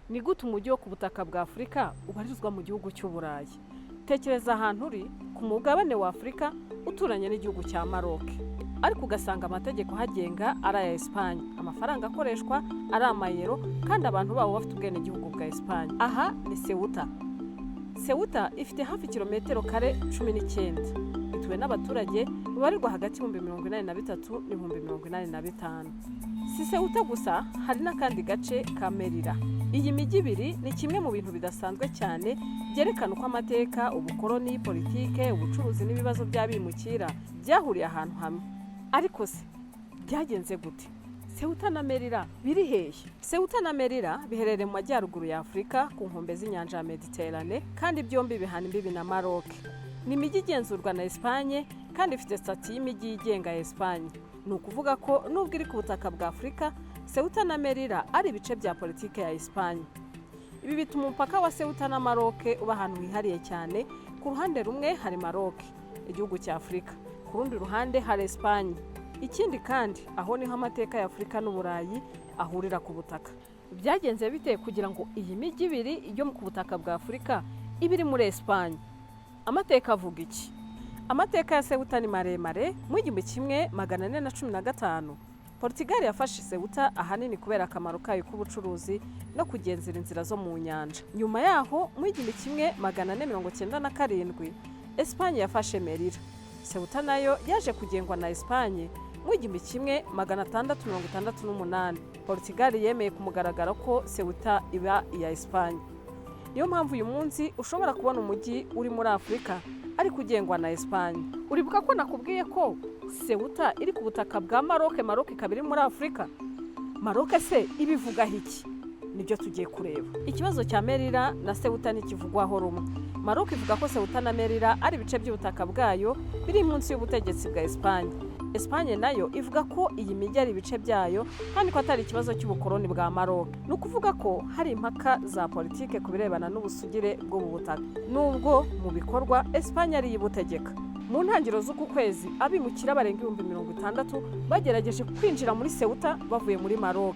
ni gute umujyi wo ku butaka bwa Afurika ubarizwa mu gihugu cy'Uburayi? Tekereza ahantu uri ku mugabane wa Afurika uturanye n'igihugu cya Maroc, ariko ugasanga amategeko hagenga ari aya Espagne, amafaranga akoreshwa ari amayero kandi abantu babo bafite ubwenegihugu bwa Espagne. Aha ni Ceuta. Ceuta ifite hafi kilometero kare 19, ituwe n'abaturage babarirwa hagati y'ibihumbi 83 n'ibihumbi 85. Si Ceuta gusa, hari n'akandi gace ka Melilla. Iyi mijyi ibiri ni kimwe mu bintu bidasanzwe cyane byerekana uko amateka, ubukoloni, politike, ubucuruzi n'ibibazo by'abimukira byahuriye ahantu hamwe. Ariko se byagenze gute? Ceuta na Melilla biri hehe? Ceuta na Melilla biherereye mu majyaruguru ya Afurika ku nkombe z'inyanja ya Mediterane, kandi byombi bihana imbibi na Maroc. Ni imijyi igenzurwa na Espagne kandi ifite stati y'imijyi yigenga ya Espagne. Ni ukuvuga ko nubwo iri ku butaka bwa Afurika, Ceuta na Melilla ari ibice bya politike ya Espagne. Ibi bituma umupaka wa Ceuta na Maroc uba ahantu hihariye cyane. Ku ruhande rumwe hari Maroc, igihugu cya Afurika, ku rundi ruhande hari Espagne. Ikindi kandi aho niho amateka ya Afurika n'Uburayi ahurira ku butaka. Byagenze bite kugira ngo iyi mijyi ibiri yo ku butaka bwa Afurika ibiri muri Espagne? Amateka avuga iki? Amateka ya Ceuta ni maremare. Mu 1415 Portugal yafashe Ceuta ahanini kubera akamaro kayo k'ubucuruzi no kugenzura inzira zo mu nyanja. Nyuma yaho mu 1497 Espagne yafashe Melilla. Ceuta nayo yaje kugengwa na Espagne mu 1668. Portugal yemeye kumugaragara ko Ceuta iba iya Espagne. Niyo mpamvu uyu munsi ushobora kubona umujyi uri muri Afurika ariko ugengwa na Espagne. Uribuka ko nakubwiye ko Ceuta iri ku butaka bwa Maroc, Maroc ikaba iri muri Afurika? Maroc se ibivugaho iki? Nibyo tugiye kureba. Ikibazo cya Melilla na Ceuta ntikivugwaho rumwe. Maroc ivuga ko Ceuta na Melilla ari ibice by'ubutaka bwayo biri munsi y'ubutegetsi bwa Espagne. Espagne nayo ivuga ko iyi mijyi ari ibice byayo kandi ko atari ikibazo cy'ubukoloni bwa Maroc. Ni ukuvuga ko hari impaka za politike ku birebana n'ubusugire bw'ubu butaka, nubwo mu bikorwa Espagne ari ibutegeka. Mu ntangiriro z'uku kwezi abimukira barenga 60,000 bagerageje kwinjira muri Ceuta bavuye muri Maroc.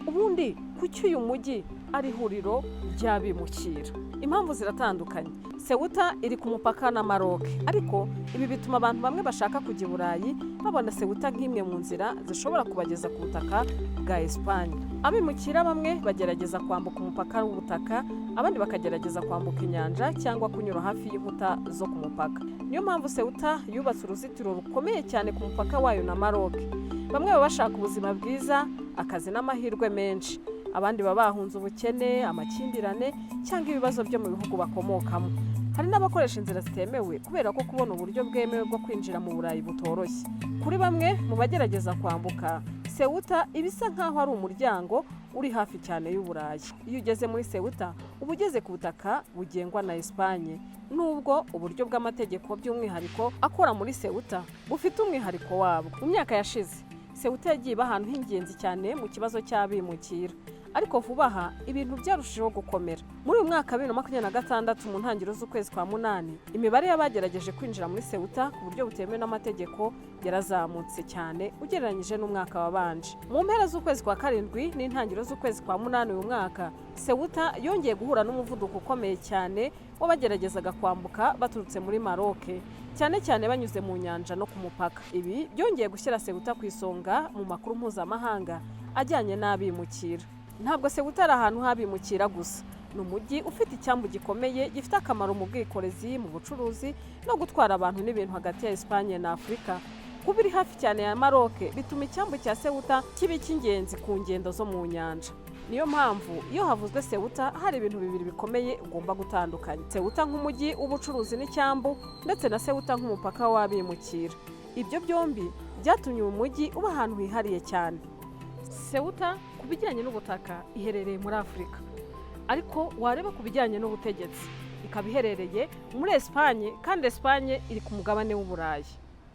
Ubundi kuki uyu mujyi ari ihuriro ry'abimukira? Impamvu ziratandukanye. Ceuta iri ku mupaka na Maroc, ariko ibi bituma abantu bamwe bashaka kujya i Burayi babona Ceuta nk'imwe mu nzira zishobora kubageza ku butaka bwa Espagne. Abimukira bamwe bagerageza kwambuka umupaka w'ubutaka, abandi bakagerageza kwambuka inyanja cyangwa kunyura hafi y'inkuta zo ku mupaka. Niyo mpamvu Ceuta yubatse uruzitiro rukomeye cyane ku mupaka wayo na Maroc. Bamwe baba bashaka ubuzima bwiza, akazi n'amahirwe menshi. Abandi baba bahunze ubukene, amakimbirane cyangwa ibibazo byo mu bihugu bakomokamo. Hari n'abakoresha inzira zitemewe kubera ko kubona uburyo bwemewe bwo kwinjira mu Burayi butoroshye. Kuri bamwe mu bagerageza kwambuka, Ceuta ibisa nk'aho ari umuryango uri hafi cyane y'Uburayi. Iyo ugeze muri Ceuta uba ugeze ku butaka bugengwa na Espagne, nubwo uburyo bw'amategeko by'umwihariko akora muri Ceuta bufite umwihariko wabo. Mu myaka yashize Ceuta yagiye iba ahantu h'ingenzi cyane mu kibazo cy'abimukira, ariko vuba aha ibintu byarushijeho gukomera. Muri uyu mwaka 2026 mu ntangiriro z'ukwezi kwa munani, imibare y'abagerageje kwinjira muri Ceuta ku buryo butemewe n'amategeko yarazamutse cyane ugereranyije n'umwaka wabanje. Mu mpera z'ukwezi kwa karindwi n'intangiriro z'ukwezi kwa munani uyu mwaka, Ceuta yongeye guhura n'umuvuduko ukomeye cyane w'abageragezaga kwambuka baturutse muri Maroc, cyane cyane banyuze mu nyanja no ku mupaka. Ibi byongeye gushyira Ceuta ku isonga mu makuru mpuzamahanga ajyanye n'abimukira. Ntabwo Ceuta ari ahantu habimukira gusa, ni umujyi ufite icyambu gikomeye gifite akamaro mu bwikorezi, mu bucuruzi no gutwara abantu n'ibintu hagati ya Espagne na Afurika. Kuba iri hafi cyane ya Maroc bituma icyambu cya Ceuta kiba icy'ingenzi ku ngendo zo mu nyanja. Niyo mpamvu iyo havuzwe Ceuta hari ibintu bibiri bikomeye ugomba gutandukanya: Ceuta nk'umujyi w'ubucuruzi n'icyambu, ndetse na Ceuta nk'umupaka w'abimukira. Ibyo byombi byatumye uyu mujyi uba ahantu hihariye cyane. Ceuta ku bijyanye n'ubutaka iherereye muri Afurika, ariko wareba ku bijyanye n'ubutegetsi ikaba iherereye muri Espagne, kandi Espagne iri ku mugabane w'Uburayi.